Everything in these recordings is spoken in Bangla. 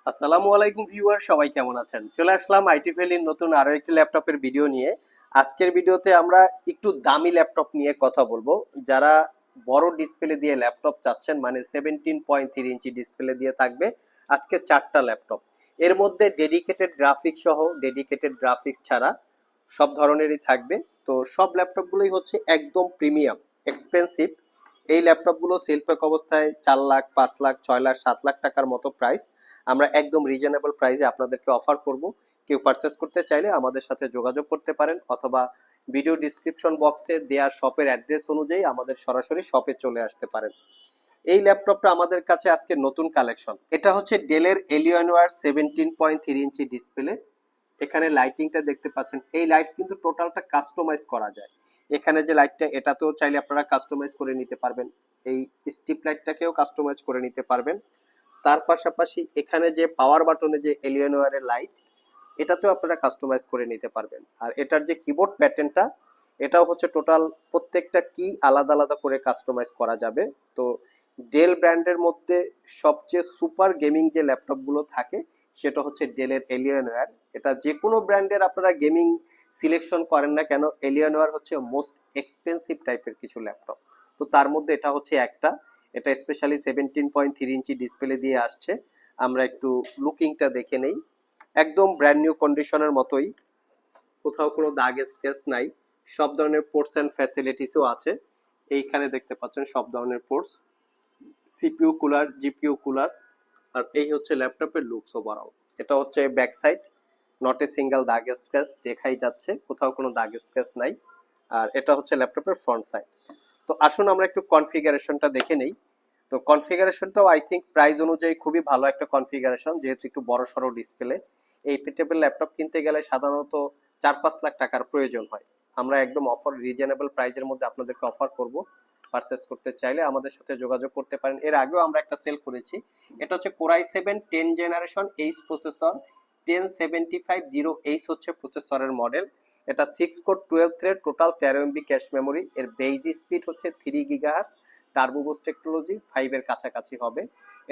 আসসালামু আলাইকুম ভিউয়ার, সবাই কেমন আছেন? চলে আসলাম আইটি ভ্যালির নতুন আরো একটি ল্যাপটপের ভিডিও নিয়ে। আজকের ভিডিওতে আমরা একটু দামি ল্যাপটপ নিয়ে কথা বলবো। যারা বড় ডিসপ্লে দিয়ে ল্যাপটপ চাচ্ছেন, মানে 17.3 ইঞ্চি ডিসপ্লে দিয়ে থাকবে আজকে চারটা ল্যাপটপ। এর মধ্যে ডেডিকেটেড গ্রাফিক্স সহ ডেডিকেটেড গ্রাফিক্স ছাড়া সব ধরনেরই থাকবে। তো সব ল্যাপটপগুলোই হচ্ছে একদম প্রিমিয়াম, এক্সপেন্সিভ। এই ল্যাপটপগুলো সেল প্যাক অবস্থায় 4 লাখ, 5 লাখ, 6 লাখ, 7 লাখ টাকার মতো প্রাইস। আমরা একদম রিজনেবল প্রাইসে আপনাদেরকে অফার করব। কেউ পারচেস করতে চাইলে আমাদের সাথে যোগাযোগ করতে পারেন, অথবা ভিডিও ডিসক্রিপশন বক্সে দেয়া শপের অ্যাড্রেস অনুযায়ী আমাদের সরাসরি শপে চলে আসতে পারেন। এই ল্যাপটপটা আমাদের কাছে আজকে নতুন কালেকশন। এটা হচ্ছে ডেলের এলিয়নোয়ার 17.3 ইঞ্চি ডিসপ্লে। এখানে লাইটিংটা দেখতে পাচ্ছেন, এই লাইট কিন্তু টোটালটা কাস্টমাইজ করা যায়। এখানে যে লাইটটা, এটাতেও চাইলে আপনারা কাস্টমাইজ করে নিতে পারবেন। এই স্ট্রিপ লাইটটাকেও কাস্টমাইজ করে নিতে পারবেন। তার পাশাপাশি এখানে যে পাওয়ার বাটনে যে এলিয়নোয়ারের লাইট, এটাতেও আপনারা কাস্টমাইজ করে নিতে পারবেন। আর এটার যে কিবোর্ড প্যাটার্নটা, এটাও হচ্ছে টোটাল প্রত্যেকটা কি আলাদা আলাদা করে কাস্টমাইজ করা যাবে। তো ডেল ব্র্যান্ডের মধ্যে সবচেয়ে সুপার গেমিং যে ল্যাপটপগুলো থাকে সেটা হচ্ছে ডেলের এলিয়নোয়ার। এটা যে কোনো ব্র্যান্ডের আপনারা গেমিং সিলেকশন করেন না কেন, এলিয়নোয়ার হচ্ছে মোস্ট এক্সপেন্সিভ টাইপের কিছু ল্যাপটপ। তো তার মধ্যে এটা হচ্ছে একটা। এটা স্পেশালি 17.3 ইঞ্চি ডিসপ্লে দিয়ে আসছে। আমরা একটু লুকিংটা দেখে নেই। একদম ব্র্যান্ড নিউ কন্ডিশনের মতোই, কোথাও কোনো দাগ স্ক্র্যাচ নাই। সব ধরনের পোর্টস অ্যান্ড ফ্যাসিলিটিসও আছে। এইখানে দেখতে পাচ্ছেন সব ধরনের ports, CPU cooler, GPU cooler. আর এই হচ্ছে ল্যাপটপের লুকস ওভারঅল। এটা হচ্ছে back side, not a single দাগ স্ক্র্যাচ, দেখাই যাচ্ছে কোথাও কোনো দাগ স্ক্র্যাচ নাই। আর এটা হচ্ছে ল্যাপটপের ফ্রন্ট সাইড। তো আসুন আমরা একটু কনফিগারেশনটা দেখে নেই। তো কনফিগারেশনটাও আই থিঙ্ক প্রাইস অনুযায়ী খুবই ভালো একটা কনফিগারেশন, যেহেতু একটু বড় সড়ো ডিসপ্লে। এই পেটেবল ল্যাপটপ কিনতে গেলে সাধারণত 4-5 লাখ টাকার প্রয়োজন হয়। আমরা একদম অফার রিজনেবল প্রাইসের মধ্যে আপনাদেরকে অফার করব। পারচেস করতে চাইলে আমাদের সাথে যোগাযোগ করতে পারেন। এর আগেও আমরা একটা সেল করেছি। এটা হচ্ছে কোরাই 7 10 জেনারেশন এইচ প্রসেসর, 1075 হচ্ছে প্রসেসরের মডেল। এটা 6 core 12 thread, total 13 MB cache memory. এর বেজ স্পিড হচ্ছে 3 GHz, টার্বো বুস্ট টেকনোলজি 5-এর কাছাকাছি হবে।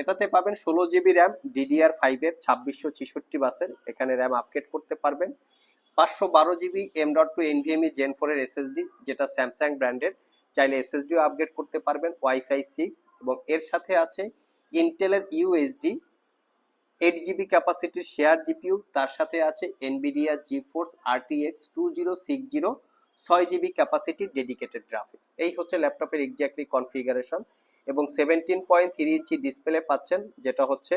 এটাতে পাবেন 16 GB র্যাম, DDR5-এর 2666 বাসের। এখানে র্যাম আপগ্রেড করতে পারবেন। 512 GB M.2 NVMe Gen 4-এর SSD, যেটা স্যামসাং ব্র্যান্ডের। চাইলে SSDও আপগ্রেড করতে পারবেন, ওয়াইফাই 6। এবং এর সাথে আছে ইন্টেলের ইউএসডি 8 GB ক্যাপাসিটির শেয়ার জিপিইউ। তার সাথে আছে এনভিডিয়া জিফোর্স RTX 2060 6 GB ক্যাপাসিটির ডেডিকেটেড গ্রাফিক্স। এই হচ্ছে ল্যাপটপের এক্স্যাক্টলি কনফিগারেশন। এবং 17.3 ইঞ্চি ডিসপ্লে পাচ্ছেন, যেটা হচ্ছে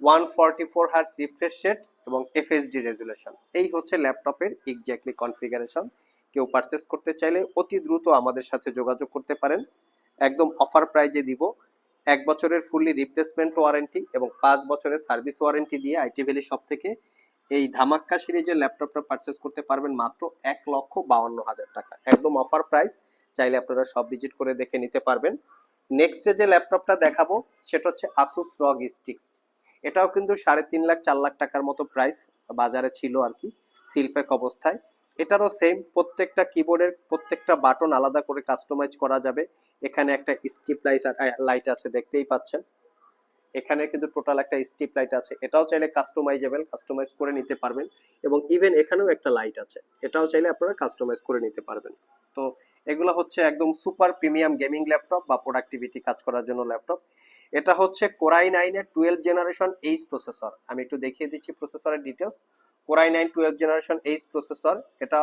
144 Hz রিফ্রেশ রেট এবং FHD রেজুলেশন। এই হচ্ছে ল্যাপটপের এক্স্যাক্টলি কনফিগারেশন। কেউ পারচেস করতে চাইলে অতি দ্রুত আমাদের সাথে যোগাযোগ করতে পারেন। একদম অফার প্রাইজে দিব। 1 বছরের ফুললি রিপ্লেসমেন্ট ওয়ারেন্টি এবং 5 বছরের সার্ভিস ওয়ারেন্টি দিয়ে আইটি ভ্যালি শপ থেকে এই ধামাক্কা সিরিজের ল্যাপটপটা পারচেস করতে পারবেন মাত্র 1,52,000 টাকা। একদম অফার প্রাইস। চাইলে আপনারা সব ভিজিট করে দেখে নিতে পারবেন। নেক্সট যে ল্যাপটপটা দেখাবো সেটা হচ্ছে আসুস রগ স্টিক্স। এটাও কিন্তু 3.5 লাখ 4 লাখ টাকার মতো প্রাইস বাজারে ছিল আর কি, সিলপ্যাক অবস্থায়। এটারও সেম, প্রত্যেকটা কিবোর্ডের প্রত্যেকটা বাটন আলাদা করে কাস্টমাইজ করা যাবে। এখানে একটা স্ট্রিপ লাইট আছে, দেখতেই পাচ্ছেন। এখানে কিন্তু টোটাল একটা স্ট্রিপ লাইট আছে, এটাও চাইলে কাস্টমাইজেবল, কাস্টমাইজ করে নিতে পারবেন। এবং ইভেন এখানেও একটা লাইট আছে, এটাও চাইলে আপনারা কাস্টমাইজ করে নিতে পারবেন। তো এগুলো হচ্ছে একদম সুপার প্রিমিয়াম গেমিং ল্যাপটপ বা প্রোডাক্টিভিটি কাজ করার জন্য ল্যাপটপ। এটা হচ্ছে কোরাই 9-এর 12 জেনারেশন এইচ প্রসেসর। আমি একটু দেখিয়ে দিচ্ছি প্রসেসরের details. Core i 9 12 generation H processor. এটা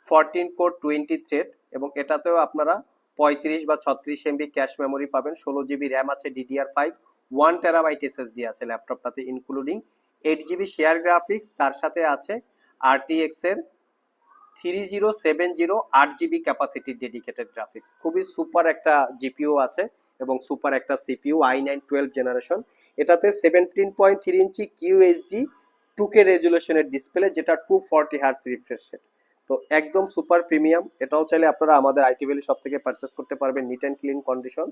14 কোর 20 থ্রেড, এবং এটাতেও আপনারা 35 বা 36 MB ক্যাশ মেমোরি পাবেন। 16 GB র্যাম আছে, DDR5, 1 TB SSD আছে ল্যাপটপটাতে, ইনক্লুডিং 8 GB শেয়ার গ্রাফিক্স। তার সাথে আছে RTX এর 3070 8 GB ক্যাপাসিটি ডেডিকেটেড গ্রাফিক্স। খুবই সুপার একটা জিপিইউ আছে এবং সুপার একটা সিপিইউ i9 12 জেনারেশন। এটাতে 17.3 ইঞ্চি QHD 2K রেজুলেশনের ডিসপ্লে, যেটা 240 Hz রিফ্রেশ রেট। তো একদম সুপার প্রিমিয়াম। এটাও চাইলে আপনারা আমাদের আইটি ভ্যালি শপ থেকে পারচেস করতে পারবেন, নিট অ্যান্ড ক্লিন কন্ডিশন,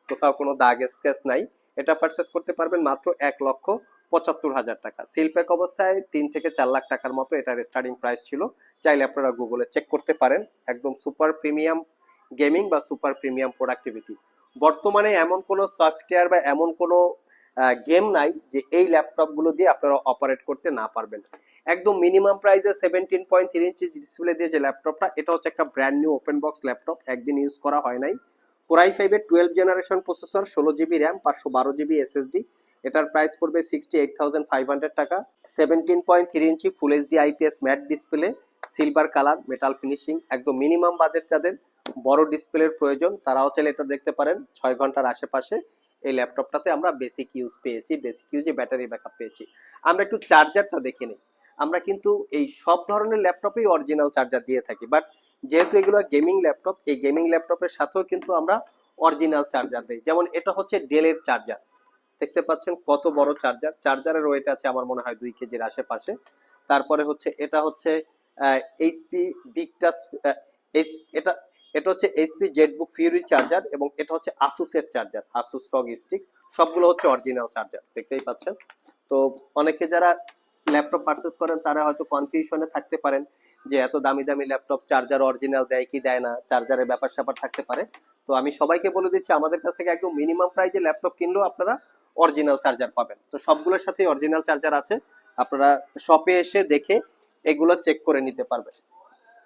কোথাও কোনো দাগ স্ক্র্যাচ নাই। এটা পারচেস করতে পারবেন মাত্র 1,75,000 টাকা। সিলপ্যাক অবস্থায় 3 থেকে 4 লাখ টাকার মতো এটার স্টার্টিং প্রাইস ছিল। চাইলে আপনারা গুগলে চেক করতে পারেন। একদম সুপার প্রিমিয়াম গেমিং বা সুপার প্রিমিয়াম প্রোডাক্টিভিটি। বর্তমানে এমন কোনো সফটওয়্যার বা এমন কোনো গেম নাই যে এই ল্যাপটপগুলো দিয়ে আপনারা অপারেট করতে না পারবেন। একদম মিনিমাম প্রাইসে 17.3 ইঞ্চি ডিসপ্লে দিয়ে যে ল্যাপটপটা, এটা হচ্ছে একটা brand new open box laptop, একদিন ইউজ করা হয় নাই। কোরাই 5-এর 12 generation processor, 16 GB RAM, 512 GB SSD. এটার প্রাইস পড়বে 68,500 টাকা। 17.3 inch full HD IPS matte display, silver colour, metal finishing. একদম মিনিমাম বাজেট যাদের বড় ডিসপ্লের প্রয়োজন তারাও চাইলে এটা দেখতে পারেন। 6 ঘন্টার আশেপাশে এই ল্যাপটপটাতে আমরা বেসিক ইউজ পেয়েছি, বেসিক ইউজে ব্যাটারি ব্যাকআপ পেয়েছি। আমরা একটু চার্জারটা দেখে নিই। আমরা কিন্তু এই সব ধরনের ল্যাপটপেই অরিজিনাল চার্জার দিয়ে থাকি, বাট যেহেতু এগুলো গেমিং ল্যাপটপ, এই গেমিং ল্যাপটপের সাথেও কিন্তু আমরা অরিজিনাল চার্জার দিই। যেমন এটা হচ্ছে ডেলের চার্জার, দেখতে পাচ্ছেন কত বড় চার্জার। চার্জারের ওয়েট আছে আমার মনে হয় 2 কেজির আশেপাশে। তারপরে হচ্ছে এটা হচ্ছে এইচপি ভিক্টাস, এটা এটা হচ্ছে এইচপি জেটবুক ফিউরি চার্জার, এবং এটা হচ্ছে আসুসের চার্জার, আসুস রগ স্টিক। সবগুলো হচ্ছে অরিজিনাল চার্জার, দেখতেই পাচ্ছেন। তো অনেকে যারা ল্যাপটপ পারচেস করেন তারা হয়তো কনফিউশনে থাকতে পারেন যে এত দামি দামি ল্যাপটপ চার্জার অরিজিনাল দেয় কি দেয় না, চার্জারের ব্যাপার স্যাপার থাকতে পারে। তো আমি সবাইকে বলে দিচ্ছি, আমাদের কাছ থেকে একদম মিনিমাম প্রাইসে ল্যাপটপ কিনলেও আপনারা অরিজিনাল চার্জার পাবেন। তো সবগুলোর সাথে অরিজিনাল চার্জার আছে, আপনারা শপে এসে দেখে এগুলো চেক করে নিতে পারবেন।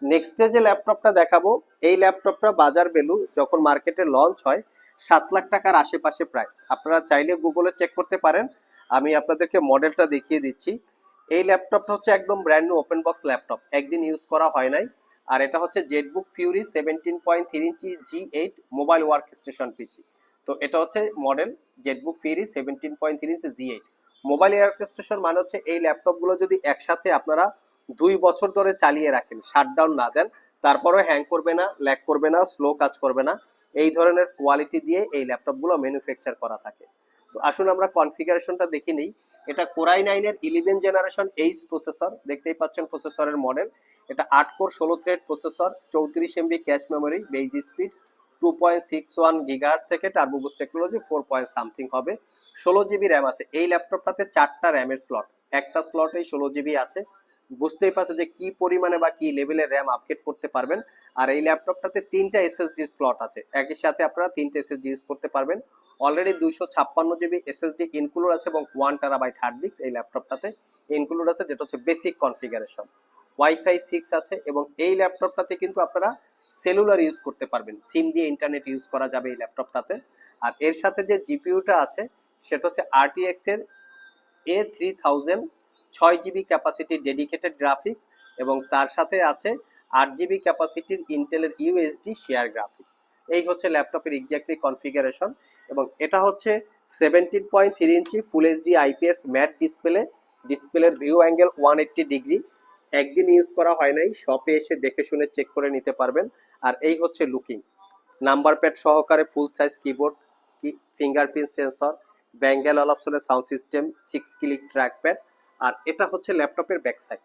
নেক্সটে যে ল্যাপটপটা দেখাবো, এই ল্যাপটপটা বাজার ভ্যালু যখন মার্কেটে লঞ্চ হয় 7 লাখ টাকার আশেপাশে প্রাইস। আপনারা চাইলে গুগলে চেক করতে পারেন, আমি আপনাদেরকে মডেলটা দেখিয়ে দিচ্ছি। এই ল্যাপটপটা হচ্ছে একদম brand new open box laptop, একদিন ইউজ করা হয় নাই। আর এটা হচ্ছে জেটবুক ফিউরি 17.3 ইঞ্চি G8 মোবাইল ওয়ার্ক স্টেশন পিসি। তো এটা হচ্ছে মডেল জেটবুক ফিউরি 17.3 ইঞ্চি G8 মোবাইল ওয়ার্ক স্টেশন। মানে হচ্ছে এই ল্যাপটপগুলো যদি একসাথে আপনারা 2 বছর ধরে চালিয়ে রাখেন, শাটডাউন না দেন, তারপরেও হ্যাং করবে না, ল্যাগ করবে না, স্লো কাজ করবে না, এই ধরনের কোয়ালিটি দিয়ে এই ল্যাপটপগুলো ম্যানুফ্যাকচার করা থাকে। তো আসুন আমরা কনফিগারেশনটা দেখে নিই। এটা কোরাই 9-এর 11 জেনারেশন এইচ প্রসেসর, দেখতেই পাচ্ছেন প্রসেসরের মডেল। এটা 8 core 16 thread processor, 34 MB cache memory, base speed 2.61 gigahertz থেকে turbo boost technology 4 point something হবে। 16 জিবি র্যাম আছে এই ল্যাপটপটাতে, 4টা র্যামের স্লট, একটা স্লটেই 16 জিবি আছে। বুঝতেই পারছো যে কি পরিমাণে বা কি লেভেলের র্যাম আপগ্রেড করতে পারবেন। আর এই ল্যাপটপটাতে 3টা এসএসডি স্লট আছে, একই সাথে আপনারা 3টে এসএসডি ইউজ করতে পারবেন। অলরেডি 256 জিবি এসএসডি ইনক্লুড আছে, এবং 1 TB হার্ড ডিস্ক এই ল্যাপটপটাতে ইনক্লুড আছে, যেটা হচ্ছে বেসিক কনফিগারেশন। ওয়াইফাই 6 আছে, এবং এই ল্যাপটপটাতে কিন্তু আপনারা সেলুলার ইউজ করতে পারবেন, সিম দিয়ে ইন্টারনেট ইউজ করা যাবে এই ল্যাপটপটাতে। আর এর সাথে যে জিপিইউটা আছে সেটা হচ্ছে RTX এর A3000, 6 জিবি ক্যাপাসিটির ডেডিকেটেড গ্রাফিক্স, এবং তার সাথে আছে 8 জিবি ক্যাপাসিটির ইন্টেলের ইউএসডি শেয়ার গ্রাফিক্স। এই হচ্ছে ল্যাপটপের এক্স্যাক্টলি কনফিগারেশন। এবং এটা হচ্ছে 17.3 inch full HD IPS matte display, ডিসপ্লের ভিউ অ্যাঙ্গেল 180 ডিগ্রি। একদিন ইউজ করা হয় নাই, শপে এসে দেখে শুনে চেক করে নিতে পারবেন। আর এই হচ্ছে লুকিং, নাম্বার প্যাড সহকারে ফুল size keyboard, fingerprint sensor, bangle অপশনের সাউন্ড সিস্টেম, 6 ক্লিক ট্র্যাকপ্যাড। আর এটা হচ্ছে ল্যাপটপের ব্যাক সাইড,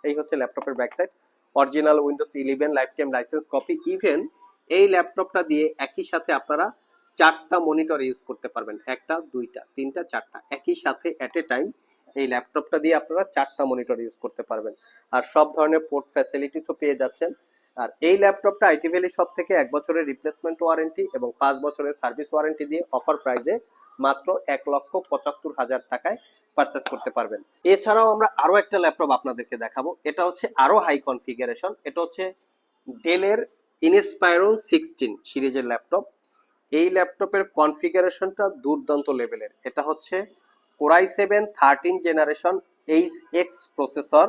এই হচ্ছে ল্যাপটপের back side. Original Windows 11 life time licence copy. Even এই ল্যাপটপটা দিয়ে একই সাথে আপনারা 4টা মনিটর ইউজ করতে পারবেন, 1টা 2টা 3টা 4টা একই সাথে এট এ টাইম। এই ল্যাপটপটা দিয়ে আপনারা 4টা মনিটর ইউজ করতে পারবেন, আর সব ধরনের পোর্ট ফ্যাসিলিটিসও পেয়ে যাচ্ছেন। আর এই ল্যাপটপটা আইটি ভ্যালি শপ থেকে 1 বছরের রিপ্লেসমেন্ট ওয়ারেন্টি এবং 5 বছরের সার্ভিস ওয়ারেন্টি দিয়ে অফার প্রাইসে মাত্র 1,75,000 টাকায় পারচেস করতে পারবেন। এছাড়াও আমরা আরো একটা ল্যাপটপ আপনাদেরকে দেখাবো, এটা হচ্ছে আরো হাই কনফিগারেশন। এটা হচ্ছে ডেলের ইনস্পাইরন 16 সিরিজের ল্যাপটপ। এই ল্যাপটপের কনফিগারেশনটা দুর্দান্ত লেভেলের। এটা হচ্ছে core i 7 13 generation HX processor,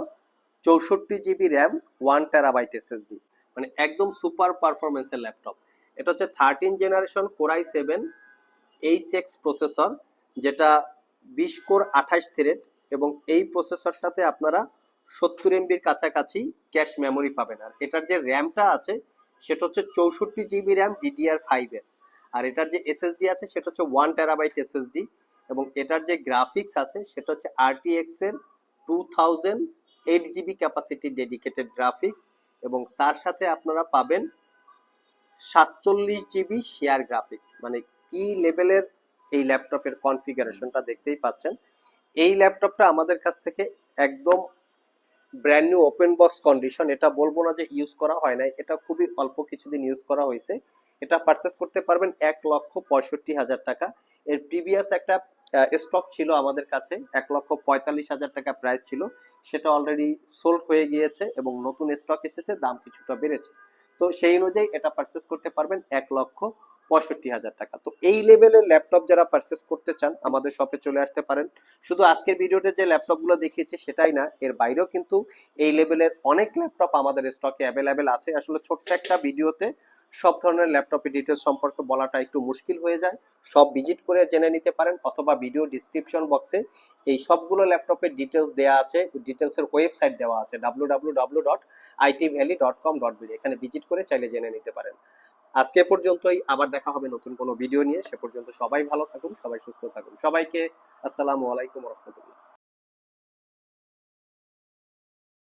64 GB RAM, 1 TB SSD, মানে একদম সুপার পারফরমেন্সের ল্যাপটপ। এটা হচ্ছে 13 জেনারেশন কোরাই 7 HX প্রসেসর, যেটা 20 কোর 28 থ্রেড, এবং এই প্রসেসরটাতে আপনারা 70 MBর কাছাকাছি ক্যাশ মেমোরি পাবেন। আর এটার যে র্যামটা আছে সেটা হচ্ছে 64 জিবি র্যাম DDR5 এর। আর এটার যে এসএসডি আছে সেটা হচ্ছে 1 TB এসএসডি, এবং এটার যে গ্রাফিক্স আছে সেটা হচ্ছে RTX এর 2008 জিবি ক্যাপাসিটি ডেডিকেটেড গ্রাফিক্স, এবং তার সাথে আপনারা পাবেন 47 জিবি শেয়ার গ্রাফিক্স। মানে কি লেভেলের এই ল্যাপটপের কনফিগারেশনটা দেখতেই পাচ্ছেন। এই ল্যাপটপটা আমাদের কাছ থেকে একদম brand new open box condition, এটা বলবো না যে ইউজ করা হয় নাই, এটা খুবই অল্প কিছুদিন ইউজ করা হয়েছে। এটা পারচেস করতে পারবেন 1,65,000 টাকা। এর প্রিভিয়াস একটা স্টক ছিল আমাদের কাছে, 1,45,000 টাকা প্রাইস ছিল, সেটা অলরেডি সোল্ড হয়ে গিয়েছে এবং নতুন স্টক এসেছে, দাম কিছুটা বেড়েছে। তো সেই অনুযায়ী এটা পারচেস করতে পারবেন 1,65,000 টাকা। তো এই লেভেলের ল্যাপটপ যারা পারচেস করতে চান আমাদের শপে চলে আসতে পারেন। শুধু আজকের ভিডিওতে যে ল্যাপটপগুলো দেখিয়েছি সেটাই না, এর বাইরেও কিন্তু এই লেভেলের অনেক ল্যাপটপ আমাদের স্টকে অ্যাভেলেবেল আছে। আসলে ছোট্ট একটা ভিডিওতে সব ধরনের ল্যাপটপের ডিটেলস সম্পর্কে বলাটা একটু মুশকিল হয়ে যায়। সব ভিজিট করে জেনে নিতে পারেন, অথবা ভিডিও ডিসক্রিপশন বক্সে এই সবগুলো ল্যাপটপের ডিটেলস দেওয়া আছে, ডিটেলসের ওয়েবসাইট দেওয়া আছে www.itvalley.com.bd, এখানে ভিজিট করে চাইলে জেনে নিতে পারেন। আজকে এ পর্যন্তই, আবার দেখা হবে নতুন কোনো ভিডিও নিয়ে। সে পর্যন্ত সবাই ভালো থাকুন, সবাই সুস্থ থাকুন। সবাইকে আসসালামু আলাইকুম রহমতুল্লাহ।